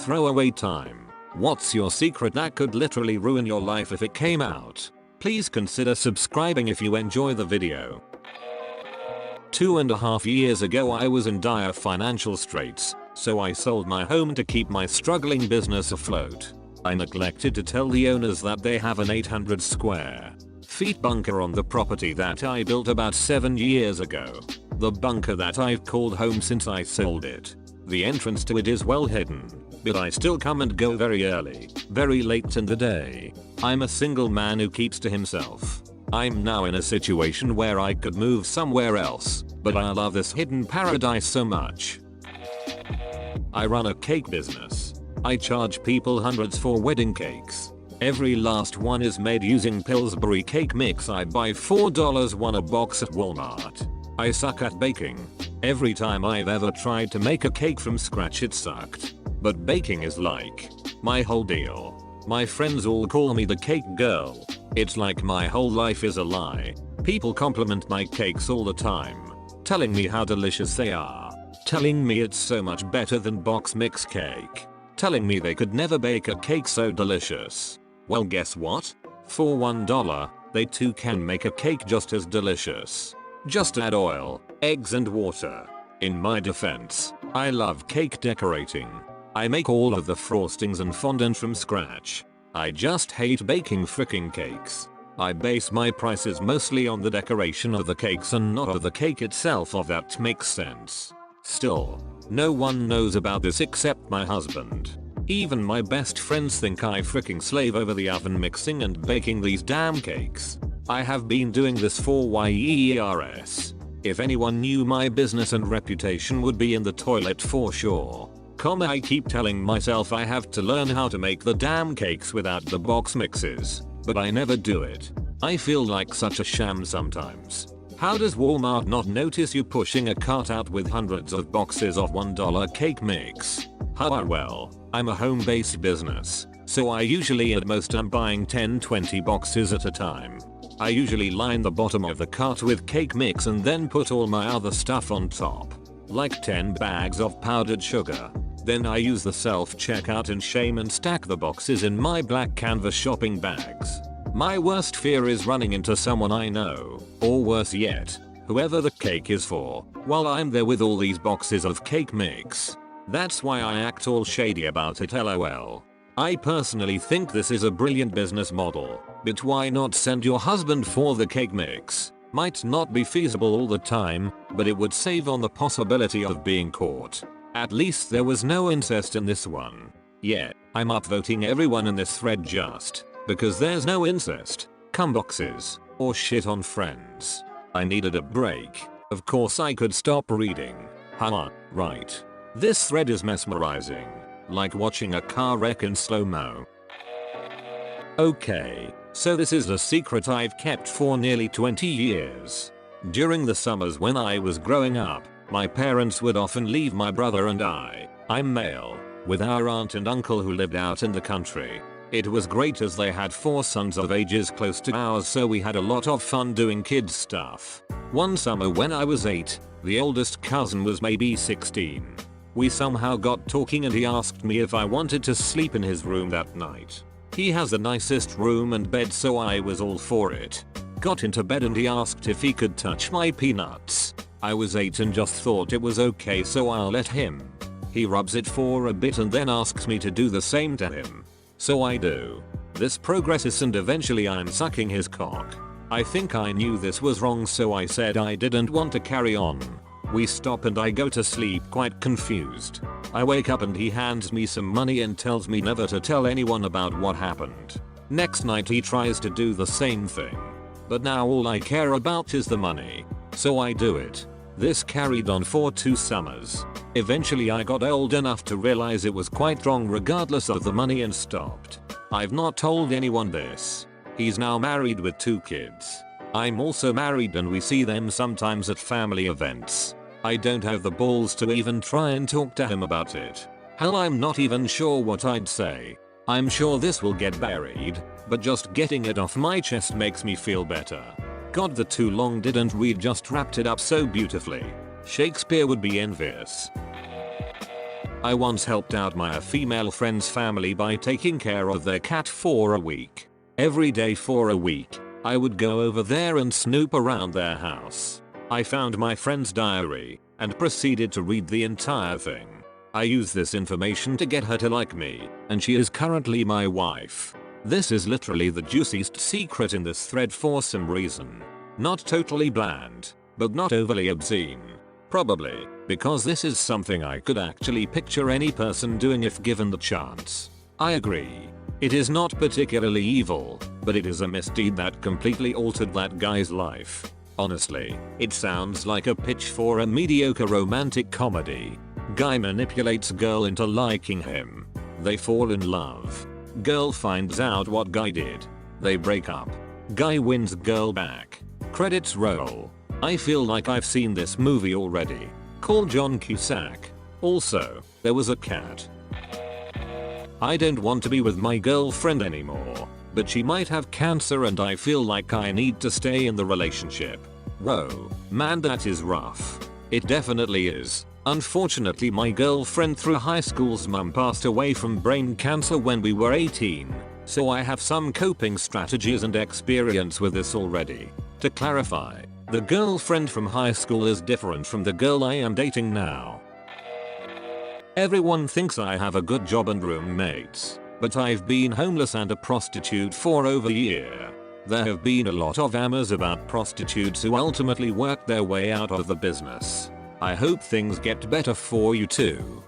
throwaway time. What's your secret that could literally ruin your life if it came out? Please consider subscribing if you enjoy the video. 2.5 years ago I was in dire financial straits, so I sold my home to keep my struggling business afloat. I neglected to tell the owners that they have an 800 square feet bunker on the property that I built about 7 years ago. The bunker that I've called home since I sold it. The entrance to it is well hidden, but I still come and go very early, very late in the day. I'm a single man who keeps to himself. I'm now in a situation where I could move somewhere else, but I love this hidden paradise so much. I run a cake business. I charge people hundreds for wedding cakes. Every last one is made using Pillsbury cake mix I buy $4 a box at Walmart. I suck at baking. Every time I've ever tried to make a cake from scratch it sucked. But baking is like my whole deal. My friends all call me the cake girl. It's like my whole life is a lie. People compliment my cakes all the time, telling me how delicious they are, telling me it's so much better than box mix cake, telling me they could never bake a cake so delicious. Well, guess what? For $1, they too can make a cake just as delicious. Just add oil, eggs and water. In my defense, I love cake decorating. I make all of the frostings and fondant from scratch. I just hate baking fricking cakes. I base my prices mostly on the decoration of the cakes and not of the cake itself, if that makes sense. Still, no one knows about this except my husband. Even my best friends think I fricking slave over the oven mixing and baking these damn cakes. I have been doing this for years. If anyone knew, my business and reputation would be in the toilet for sure. I keep telling myself I have to learn how to make the damn cakes without the box mixes, but I never do it. I feel like such a sham sometimes. How does Walmart not notice you pushing a cart out with hundreds of boxes of $1 cake mix? Well, I'm a home-based business, so I usually at most am buying 10-20 boxes at a time. I usually line the bottom of the cart with cake mix and then put all my other stuff on top, like 10 bags of powdered sugar. Then I use the self-checkout in shame and stack the boxes in my black canvas shopping bags. My worst fear is running into someone I know, or worse yet, whoever the cake is for, while I'm there with all these boxes of cake mix. That's why I act all shady about it, lol. I personally think this is a brilliant business model, but why not send your husband for the cake mix? Might not be feasible all the time, but it would save on the possibility of being caught. At least there was no incest in this one. Yeah, I'm upvoting everyone in this thread just because there's no incest, cum boxes, or shit on friends. I needed a break. Of course I could stop reading. Haha, right. This thread is mesmerizing. Like watching a car wreck in slow-mo. Okay, so this is a secret I've kept for nearly 20 years. During the summers when I was growing up, my parents would often leave my brother and I'm male, with our aunt and uncle who lived out in the country. It was great as they had 4 sons of ages close to ours, so we had a lot of fun doing kids stuff. One summer when I was 8, the oldest cousin was maybe 16. We somehow got talking and he asked me if I wanted to sleep in his room that night. He has the nicest room and bed, so I was all for it. Got into bed and he asked if he could touch my peanuts. I was 8 and just thought it was okay, so I'll let him. He rubs it for a bit and then asks me to do the same to him. So I do. This progresses and eventually I'm sucking his cock. I think I knew this was wrong, so I said I didn't want to carry on. We stop and I go to sleep quite confused. I wake up and he hands me some money and tells me never to tell anyone about what happened. Next night he tries to do the same thing. But now all I care about is the money. So I do it. This carried on for 2 summers. Eventually I got old enough to realize it was quite wrong regardless of the money and stopped. I've not told anyone this. He's now married with 2 kids. I'm also married and we see them sometimes at family events. I don't have the balls to even try and talk to him about it. Hell, I'm not even sure what I'd say. I'm sure this will get buried, but just getting it off my chest makes me feel better. God, the too long didn't read just wrapped it up so beautifully. Shakespeare would be envious. I once helped out my female friend's family by taking care of their cat for a week. Every day for a week, I would go over there and snoop around their house. I found my friend's diary and proceeded to read the entire thing. I used this information to get her to like me, and she is currently my wife. This is literally the juiciest secret in this thread for some reason. Not totally bland, but not overly obscene. Probably because this is something I could actually picture any person doing if given the chance. I agree. It is not particularly evil, but it is a misdeed that completely altered that guy's life. Honestly, it sounds like a pitch for a mediocre romantic comedy. Guy manipulates girl into liking him. They fall in love. Girl finds out what guy did. They break up. Guy wins girl back. Credits roll. I feel like I've seen this movie already. Call John Cusack. Also, there was a cat. I don't want to be with my girlfriend anymore, but she might have cancer and I feel like I need to stay in the relationship. Whoa, man, that is rough. It definitely is. Unfortunately, my girlfriend through high school's mum passed away from brain cancer when we were 18, so I have some coping strategies and experience with this already. To clarify, the girlfriend from high school is different from the girl I am dating now. Everyone thinks I have a good job and roommates, but I've been homeless and a prostitute for over a year. There have been a lot of amours about prostitutes who ultimately worked their way out of the business. I hope things get better for you too.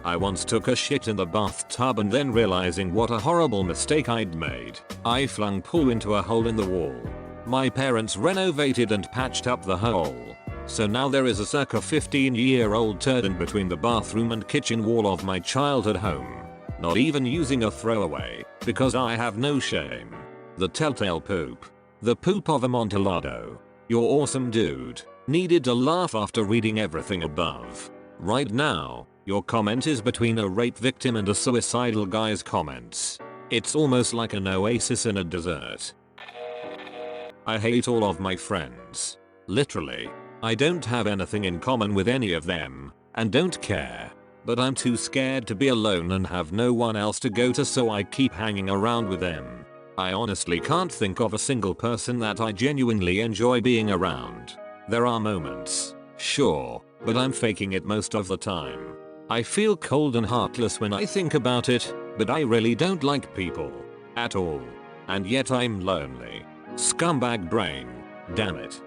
I once took a shit in the bathtub and then realizing what a horrible mistake I'd made, I flung poo into a hole in the wall. My parents renovated and patched up the hole, so now there is a circa 15-year-old turd in between the bathroom and kitchen wall of my childhood home. Not even using a throwaway, because I have no shame. The telltale poop. The poop of Amontillado. You're awesome, dude. Needed to laugh after reading everything above. Right now, your comment is between a rape victim and a suicidal guy's comments. It's almost like an oasis in a desert. I hate all of my friends. Literally. I don't have anything in common with any of them, and don't care. But I'm too scared to be alone and have no one else to go to, so I keep hanging around with them. I honestly can't think of a single person that I genuinely enjoy being around. There are moments, sure, but I'm faking it most of the time. I feel cold and heartless when I think about it, but I really don't like people. At all. And yet I'm lonely. Scumbag brain. Damn it.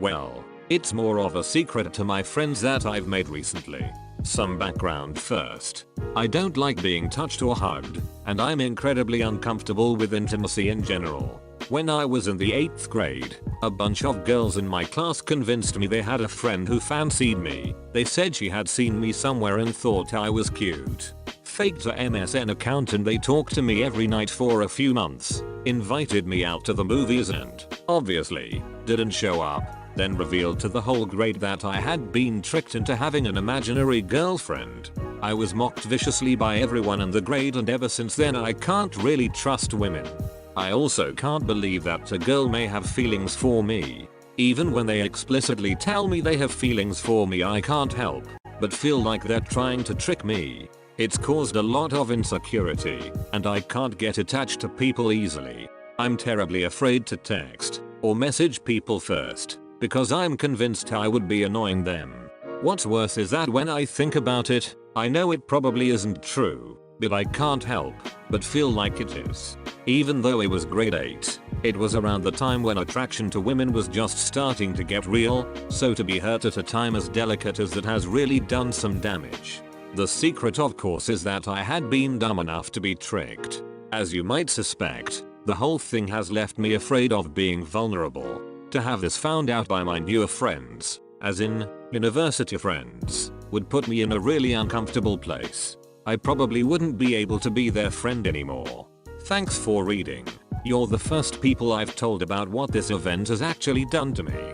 Well, it's more of a secret to my friends that I've made recently. Some background first. I don't like being touched or hugged, and I'm incredibly uncomfortable with intimacy in general. When I was in the 8th grade, a bunch of girls in my class convinced me they had a friend who fancied me. They said she had seen me somewhere and thought I was cute. Faked a MSN account and they talked to me every night for a few months. Invited me out to the movies and, obviously, didn't show up. Then revealed to the whole grade that I had been tricked into having an imaginary girlfriend. I was mocked viciously by everyone in the grade, and ever since then I can't really trust women. I also can't believe that a girl may have feelings for me. Even when they explicitly tell me they have feelings for me, I can't help but feel like they're trying to trick me. It's caused a lot of insecurity, and I can't get attached to people easily. I'm terribly afraid to text or message people first, because I'm convinced I would be annoying them. What's worse is that when I think about it, I know it probably isn't true, but I can't help but feel like it is. Even though it was grade 8, it was around the time when attraction to women was just starting to get real, so to be hurt at a time as delicate as that has really done some damage. The secret, of course, is that I had been dumb enough to be tricked. As you might suspect, the whole thing has left me afraid of being vulnerable. To have this found out by my newer friends, as in, university friends, would put me in a really uncomfortable place. I probably wouldn't be able to be their friend anymore. Thanks for reading. You're the first people I've told about what this event has actually done to me.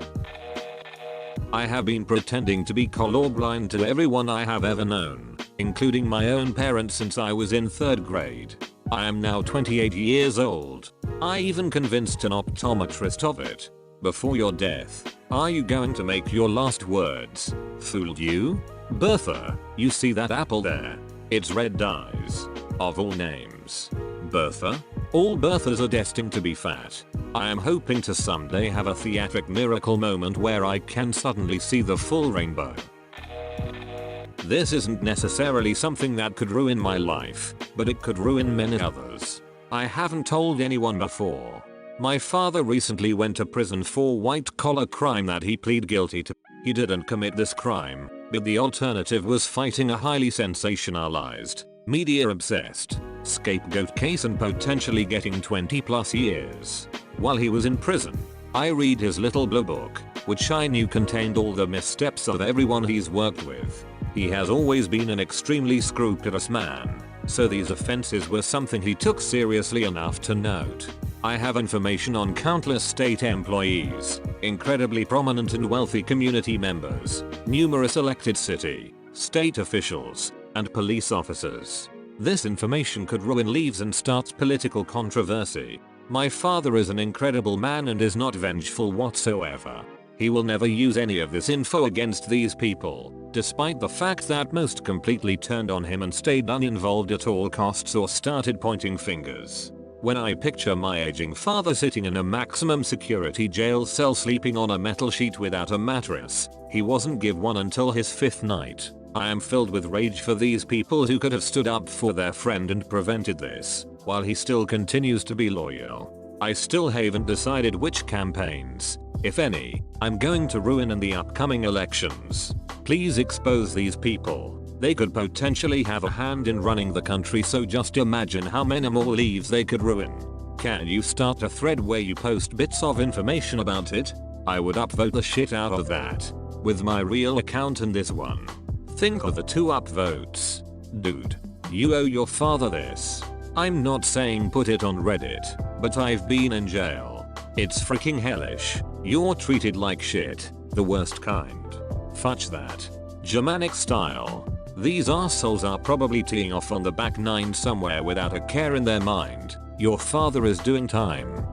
I have been pretending to be colorblind to everyone I have ever known, including my own parents, since I was in 3rd grade. I am now 28 years old. I even convinced an optometrist of it. Before your death, are you going to make your last words? Fooled you? Bertha, you see that apple there? It's red dyes. Of all names. Bertha? All Berthas are destined to be fat. I am hoping to someday have a theatric miracle moment where I can suddenly see the full rainbow. This isn't necessarily something that could ruin my life, but it could ruin many others. I haven't told anyone before. My father recently went to prison for white-collar crime that he pleaded guilty to. He didn't commit this crime, but the alternative was fighting a highly sensationalized, media-obsessed, scapegoat case and potentially getting 20+ years. While he was in prison, I read his little blue book, which I knew contained all the missteps of everyone he's worked with. He has always been an extremely scrupulous man, so these offenses were something he took seriously enough to note. I have information on countless state employees, incredibly prominent and wealthy community members, numerous elected city, state officials, and police officers. This information could ruin lives and start political controversy. My father is an incredible man and is not vengeful whatsoever. He will never use any of this info against these people, despite the fact that most completely turned on him and stayed uninvolved at all costs or started pointing fingers. When I picture my aging father sitting in a maximum security jail cell sleeping on a metal sheet without a mattress, he wasn't given one until his 5th night. I am filled with rage for these people who could have stood up for their friend and prevented this, while he still continues to be loyal. I still haven't decided which campaigns, if any, I'm going to ruin in the upcoming elections. Please expose these people. They could potentially have a hand in running the country, so just imagine how many more lives they could ruin. Can you start a thread where you post bits of information about it? I would upvote the shit out of that. With my real account and this one. Think of the 2 upvotes. Dude, you owe your father this. I'm not saying put it on Reddit, but I've been in jail. It's freaking hellish. You're treated like shit, the worst kind. Fudge that. Germanic style. These arseholes are probably teeing off on the back 9 somewhere without a care in their mind. Your father is doing time.